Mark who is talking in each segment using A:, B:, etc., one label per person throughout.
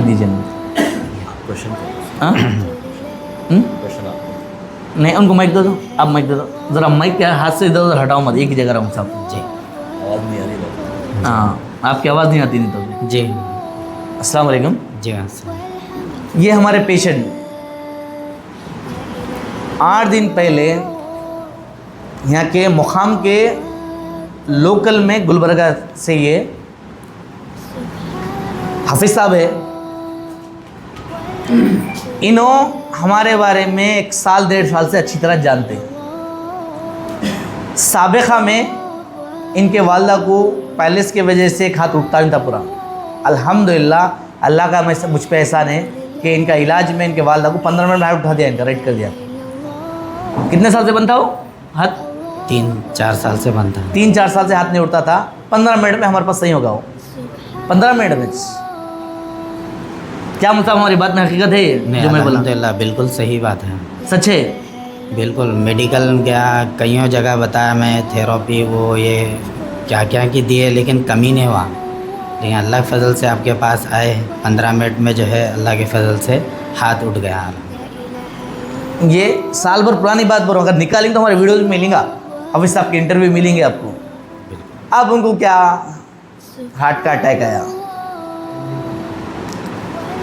A: दीजिए ना।
B: क्वेश्चन
A: हाँ
B: क्वेश्चन
A: नहीं, उनको माइक दे दो, आप माइक दे दो ज़रा, माइक क्या हाथ से इधर उधर हटाओ मत, एक ही जगह रहो साहब।
C: जी
B: आवाज़ नहीं आ रही है।
A: हाँ, आपकी आवाज़ नहीं आती नहीं तो।
C: जी
A: अस्सलाम वालेकुम।
C: जी हाँ सर।
A: ये हमारे पेशेंट 8 दिन पहले यहाँ के मुकाम के लोकल में गुलबर्गा से ये हाफिज साहब है, इन्हों हमारे बारे में 1 साल 1.5 साल से अच्छी तरह जानते हैं। साबिक़ा में इनके वालदा को पैलेस की वजह से एक हाथ उठता नहीं था पूरा। अल्हम्दुलिल्लाह अल्लाह का मुझ पे एहसान है कि इनका इलाज में इनके वालदा को 15 मिनट में हाथ उठा दिया, इनका राइट कर दिया। कितने साल से बनता हो हाथ?
C: 3-4 साल से बनता है।
A: 3-4 साल से हाथ नहीं उठता था, 15 मिनट में हमारे पास सही होगा वो। 15 मिनट में क्या मतलब हमारी बात में हकीकत है ये
C: नहीं,
A: जो मैं बोला?
C: अल्हम्दुलिल्लाह बिल्कुल सही बात है।
A: सच है।
C: बिल्कुल मेडिकल गया, कईयों जगह बताया मैं, थेरेपी वो ये क्या क्या की दिए, लेकिन कमी नहीं हुआ। लेकिन अल्लाह के फजल से आपके पास आए, 15 मिनट में जो है अल्लाह के फजल से हाथ उठ गया।
A: ये साल भर पुरानी बात बोलो, अगर निकालेंगे तो हमारे वीडियोज में मिलेंगे, हाफिज साहब के इंटरव्यू मिलेंगे आपको। अब उनको क्या हार्ट का अटैक आया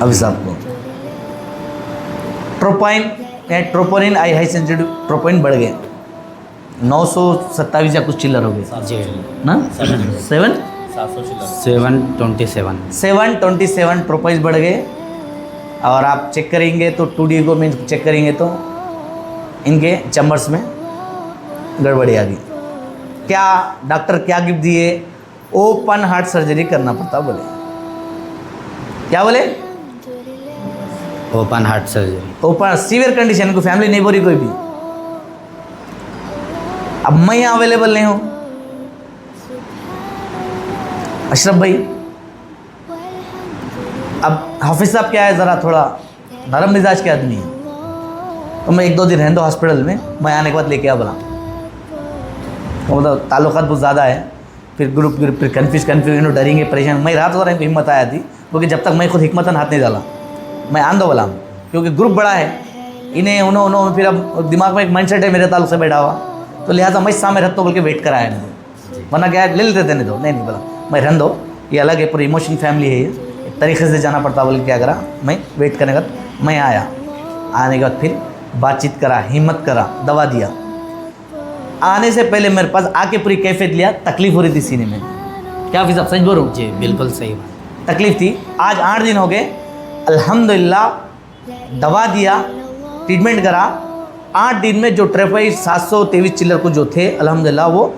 A: हाफिज साहब को, ट्रोपोनिन आई हाई सेंसिटिव ट्रोपोनिन बढ़ गए, 927 या कुछ चिल्लर हो गए
C: जी
A: ना,
C: 727
A: ट्रोपोइस बढ़ गए। और आप चेक करेंगे तो 2D को मीन चेक करेंगे तो इनके चैम्बर्स में गड़बड़ी आ गई। क्या डॉक्टर क्या गिफ्ट दिए? ओपन हार्ट सर्जरी करना पड़ता बोले। क्या बोले?
C: Open heart surgery.
A: Open severe condition को फैमिली नहीं बोली कोई भी। अब मैं यहाँ अवेलेबल नहीं हूँ, अशरफ भाई। अब हाफिज साहब क्या है, ज़रा थोड़ा नरम मिजाज के आदमी है, तो मैं 1-2 दिन रहने दो हॉस्पिटल में, मैं आने के बाद लेके आ बोला। तो मतलब ताल्लुकात बहुत ज़्यादा है, फिर ग्रुप फिर कन्फ्यूज इन्हों डरेंगे परेशान। मैं रात हो रहा इनको हिम्मत आया थी, क्योंकि जब तक मैं खुद हिम्मतन हाथ नहीं डाला मैं आन दो बोला, क्योंकि ग्रुप बड़ा है, इन्हें उन्होंने फिर अब दिमाग में एक माइंड सेट है मेरे ताल्लुक से बैठा हुआ, तो लिहाजा मैं सामने रहता बोल के वेट कराया इनको, वरना क्या ले लेते थे। नहीं दो नहीं बोला मैं रहने दो, ये अलग है, पूरी इमोशन फैमिली है, ये एक तरीके से जाना पड़ता बोल के क्या करा, मैं वेट करने का मैं आया। आने के बाद फिर बातचीत करा, हिम्मत करा, दवा दिया। आने से पहले मेरे पास आके पूरी कैफियत लिया, तकलीफ हो रही थी सीने में। क्या फिर सच बोल रहा हूँ?
C: जी बिल्कुल सही बात।
A: तकलीफ थी। आज 8 दिन हो गए, अल्हम्दुलिल्लाह दवा दिया, ट्रीटमेंट करा। 8 दिन में जो ट्रेफाइड 723 चिल्लर को जो थे, अल्हम्दुलिल्लाह वो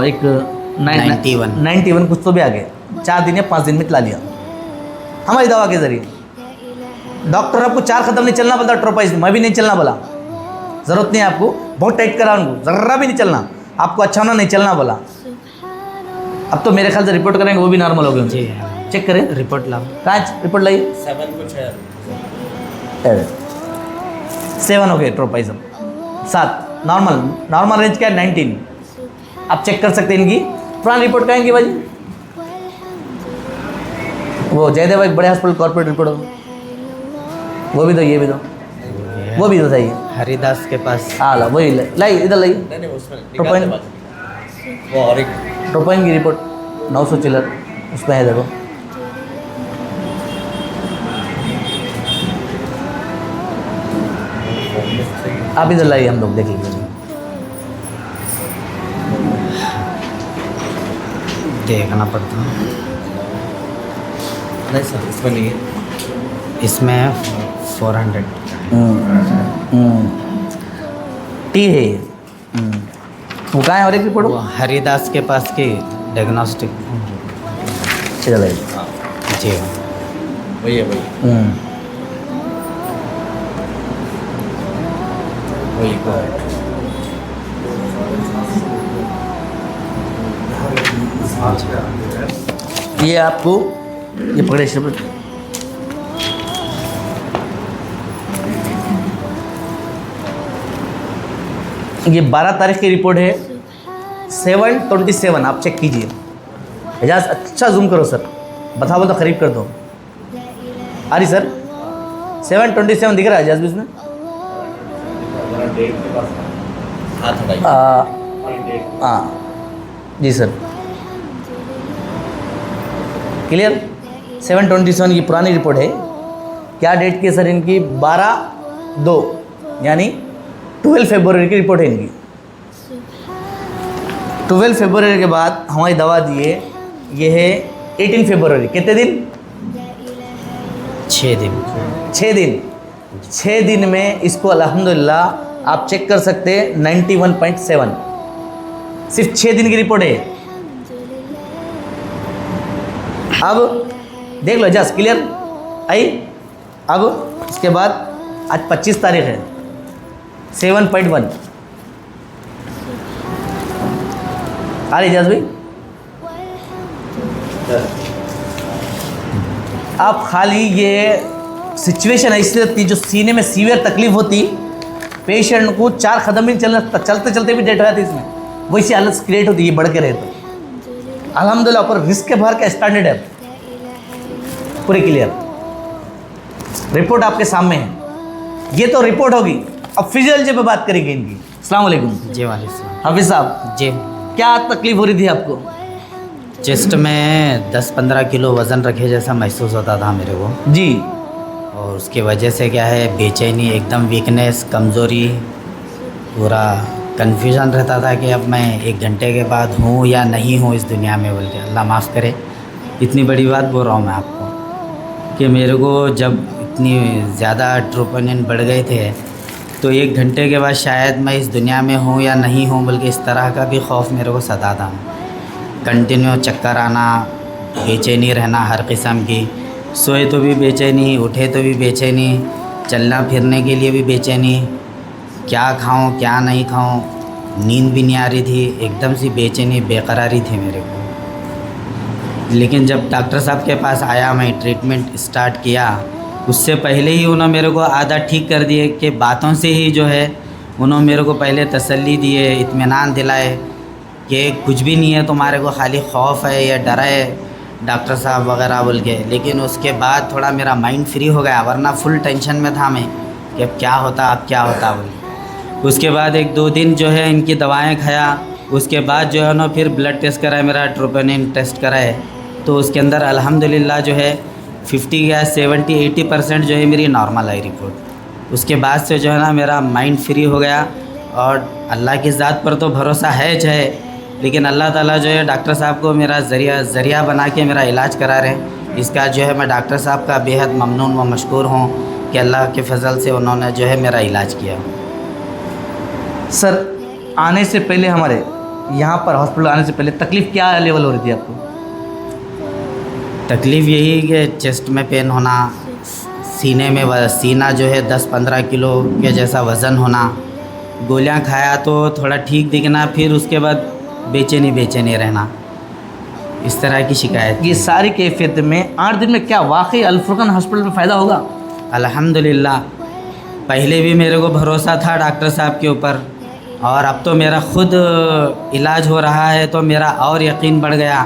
A: एक 91 कुछ तो भी आ गए। 4 दिन या 5 दिन में चला लिया हमारी दवा के ज़रिए। डॉक्टर आपको 4 कदम नहीं चलना बोलता ट्रोपाइज, मैं भी नहीं चलना बोला, ज़रूरत नहीं है आपको, बहुत टाइट करा उनको, ज़र्रा भी नहीं चलना, आपको अच्छा होना नहीं चलना बोला। अब तो मेरे ख्याल से रिपोर्ट करेंगे वो भी नॉर्मल हो गए।
C: जी
A: चेक करें,
C: रिपोर्ट लाओ।
A: कहाँ रिपोर्ट लाइए? 7 हो गए ट्रोपाइजम, 7 नॉर्मल रेंज क्या है 19। आप चेक कर सकते हैं इनकी पुरानी रिपोर्ट कहेंगे भाई, वो जयदेव एक बड़े हॉस्पिटल कॉर्पोरेट रिपोर्ट हो, वो भी दो, ये भी दो, वो भी दो सही है।
C: हरिदास के पास
A: ला वही लाई, इधर लाई ट्रोपोइन की रिपोर्ट 900 चिल्लर उसमें है, देखो आप इधर लाइए, हम लोग देख लीजिए।
C: देखना पड़ता है।
B: नहीं सर इसमें नहीं है,
C: इसमें 400
A: टी है ये। वो कहाँ है और एक रिपोर्ट?
C: वो हरिदास के पास की डायग्नोस्टिक।
A: चलो
C: जी
B: वही है वही
A: ये आपको ये पकड़े शब्द, ये 12 तारीख की रिपोर्ट है, 727। आप चेक कीजिए। एजाज अच्छा जूम करो सर, बताओ तो करीब कर दो। आ रही सर 7:27 दिख रहा है जज्ब इसमें
B: जरा डेट के पास हाथ हटाइए डेट
A: हाँ जी सर क्लियर 7:27 की पुरानी रिपोर्ट है। क्या डेट की है सर इनकी 12/2 यानी 12 फरवरी की रिपोर्ट है इनकी। 12 फरवरी के बाद हमारी दवा दी है ये है 18 फरवरी। कितने दिन?
C: 6 दिन
A: 6 दिन में इसको अल्हम्दुलिल्लाह आप चेक कर सकते हैं 91.7 सिर्फ 6 दिन की रिपोर्ट है। अब देख लो जस्ट क्लियर आई। अब उसके बाद आज 25 तारीख है 7.1 आ रही जज भाई। आप खाली ये सिचुएशन ऐसी रहती जो सीने में सीवियर तकलीफ होती पेशेंट को 4 कदम भी चलते चलते भी डेट हो जाती इसमें वैसी हालत क्रिएट होती है बढ़ के रहे तो अल्हम्दुलिल्लाह पर रिस्क के बाहर का स्टैंडर्ड है पूरी क्लियर रिपोर्ट आपके सामने है। ये तो रिपोर्ट होगी। अब फिजियोलॉजी पे बात करेंगे इनकी। अस्सलाम वालेकुम
C: जी वालेकुम
A: हाफिज साहब
C: जी।
A: क्या तकलीफ हो रही थी आपको?
C: चेस्ट में 10-15 किलो वज़न रखे जैसा महसूस होता था मेरे को
A: जी
C: और उसकी वजह से क्या है बेचैनी एकदम वीकनेस कमज़ोरी पूरा कन्फ्यूज़न रहता था कि अब मैं 1 घंटे के बाद हूँ या नहीं हूँ इस दुनिया में बोल के। अल्लाह माफ़ करे इतनी बड़ी बात बोल रहा हूँ मैं आपको कि मेरे को जब इतनी ज़्यादा ट्रोपोनिन बढ़ गए थे तो 1 घंटे के बाद शायद मैं इस दुनिया में हूँ या नहीं हूँ बल्कि इस तरह का भी खौफ मेरे को सताता। कंटिन्यू चक्कर आना बेचैनी रहना हर किस्म की सोए तो भी बेचैनी उठे तो भी बेचैनी चलना फिरने के लिए भी बेचैनी क्या खाऊं क्या नहीं खाऊं नींद भी नहीं आ रही थी एकदम सी बेचैनी बेकरारी थी मेरे को। लेकिन जब डॉक्टर साहब के पास आया मैं ट्रीटमेंट स्टार्ट किया उससे पहले ही उन्होंने मेरे को आधा ठीक कर दिए कि बातों से ही जो है उन्होंने मेरे को पहले तसल्ली दिए इत्मीनान दिलाए कि कुछ भी नहीं है तुम्हारे को खाली खौफ है या डर है डॉक्टर साहब वगैरह बोल के। लेकिन उसके बाद थोड़ा मेरा माइंड फ्री हो गया वरना फुल टेंशन में था मैं कि अब क्या होता बोल के। उसके बाद 1-2 दिन जो है इनकी दवाएं खाया उसके बाद जो है ना फिर ब्लड टेस्ट कराए मेरा ट्रोपोनिन टेस्ट कराए तो उसके अंदर अल्हम्दुलिल्लाह जो है 50 या 70-80% जो है मेरी नॉर्मल आई रिपोर्ट। उसके बाद से जो है ना मेरा माइंड फ्री हो गया और अल्लाह की ज़ात पर तो भरोसा है लेकिन अल्लाह ताला जो है डॉक्टर साहब को मेरा ज़रिया बना के मेरा इलाज करा रहे हैं। इसका जो है मैं डॉक्टर साहब का बेहद ममनून व मशकूर हूँ कि अल्लाह के फजल से उन्होंने जो है मेरा इलाज किया।
A: सर आने से पहले हमारे यहाँ पर हॉस्पिटल आने से पहले तकलीफ़ क्या लेवल हो रही थी आपको?
C: तकलीफ़ यही कि चेस्ट में पेन होना सीने में सीना जो है 10-15 किलो के जैसा वज़न होना गोलियां खाया तो थोड़ा ठीक दिखना फिर उसके बाद बेचैनी रहना इस तरह की शिकायत।
A: ये सारी कैफियत में 8 दिन में क्या वाकई अल फुरकान हॉस्पिटल में फ़ायदा होगा?
C: अल्हम्दुलिल्लाह पहले भी मेरे को भरोसा था डॉक्टर साहब के ऊपर और अब तो मेरा ख़ुद इलाज हो रहा है तो मेरा और यकीन बढ़ गया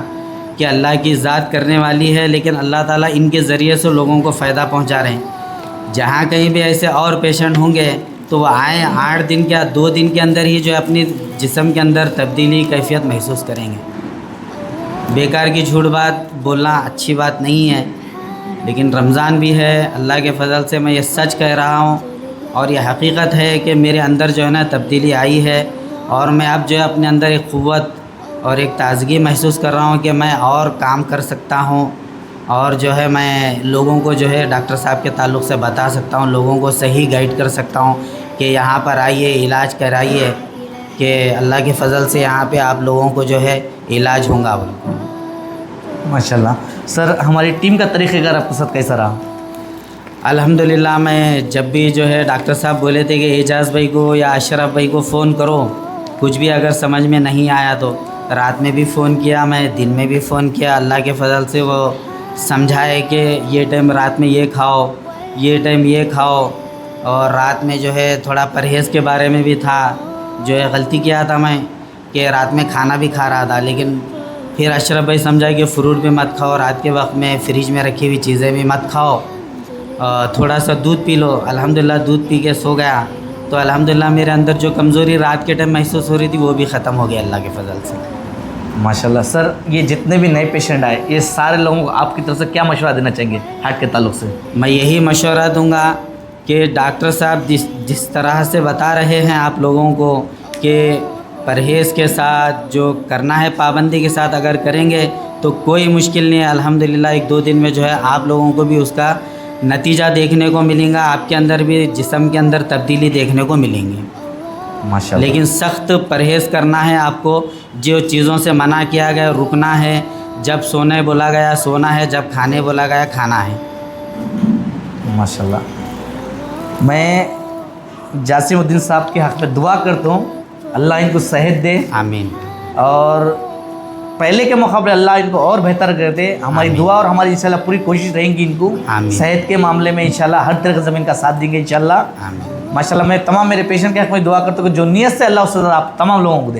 C: कि अल्लाह की ज़ात करने वाली है लेकिन अल्लाह ताला इनके ज़रिए से लोगों को फ़ायदा पहुंचा रहे हैं। जहाँ कहीं भी ऐसे और पेशेंट होंगे तो वो आए 8 दिन या 2 दिन के अंदर ही जो है अपनी जिस्म के अंदर तब्दीली कैफियत महसूस करेंगे। बेकार की झूठ बात बोलना अच्छी बात नहीं है लेकिन रमज़ान भी है अल्लाह के फ़ज़ल से मैं ये सच कह रहा हूँ और ये हकीकत है कि मेरे अंदर जो है ना तब्दीली आई है और मैं अब जो है अपने अंदर एक क़ुव्वत और एक ताज़गी महसूस कर रहा हूँ कि मैं और काम कर सकता हूँ और जो है मैं लोगों को जो है डॉक्टर साहब के ताल्लुक़ से बता सकता हूँ लोगों को सही गाइड कर सकता हूँ कि यहाँ पर आइए इलाज कराइए कि अल्लाह के फ़ज़ल से यहाँ पे आप लोगों को जो है इलाज होगा।
A: माशाल्लाह। सर हमारी टीम का तरीक़ेकार आपके साथ कैसा रहा?
C: अल्हम्दुलिल्लाह मैं जब भी जो है डॉक्टर साहब बोले थे कि एजाज़ भाई को या अशरफ भाई को फ़ोन करो कुछ भी अगर समझ में नहीं आया तो रात में भी फ़ोन किया मैं दिन में भी फ़ोन किया अल्लाह के फ़ज़ल से वो समझाए कि ये टाइम रात में ये खाओ ये टाइम ये खाओ और रात में जो है थोड़ा परहेज़ के बारे में भी था जो है गलती किया था मैं कि रात में खाना भी खा रहा था लेकिन फिर अशरफ भाई समझा कि फ्रूट भी मत खाओ रात के वक्त में फ्रिज में रखी हुई चीज़ें भी मत खाओ थोड़ा सा दूध पी लो, अल्हम्दुलिल्लाह दूध पी के सो गया तो अल्हम्दुलिल्लाह मेरे अंदर जो कमज़ोरी रात के टाइम महसूस हो रही थी वो भी ख़त्म हो गई अल्लाह के फजल से।
A: माशाल्लाह। सर ये जितने भी नए पेशेंट आए ये सारे लोगों को आपकी तरफ से क्या मशवरा देना चाहेंगे हार्ट के ताल्लुक से?
C: मैं यही मशवरा दूंगा कि डॉक्टर साहब जिस तरह से बता रहे हैं आप लोगों को कि परहेज़ के साथ जो करना है पाबंदी के साथ अगर करेंगे तो कोई मुश्किल नहीं है। अल्हम्दुलिल्लाह 1-2 दिन में जो है आप लोगों को भी उसका नतीजा देखने को मिलेगा, आपके अंदर भी जिस्म के अंदर तब्दीली देखने को मिलेंगी।
A: माशाल्लाह।
C: लेकिन सख्त परहेज़ करना है आपको, जो चीज़ों से मना किया गया रुकना है, जब सोने बोला गया सोना है, जब खाने बोला गया खाना है।
A: माशाल्लाह। मैं जासिमुद्दीन साहब के हक़ में दुआ करता हूँ अल्लाह इनको सेहत दे
C: आमीन।
A: और पहले के मुकाबले अल्लाह इनको और बेहतर कर दे। हमारी दुआ और हमारी इंशाल्लाह पूरी कोशिश रहेंगी इनको सेहत के मामले में इंशाल्लाह हर तरह से इनका साथ देंगे इंशाल्लाह।
C: आमीन।
A: माशाल्लाह। मैं तमाम मेरे पेशेंट के हक़ में दुआ करता हूँ कि जो नीयत से अल्लाह उस आप तमाम लोगों को दे।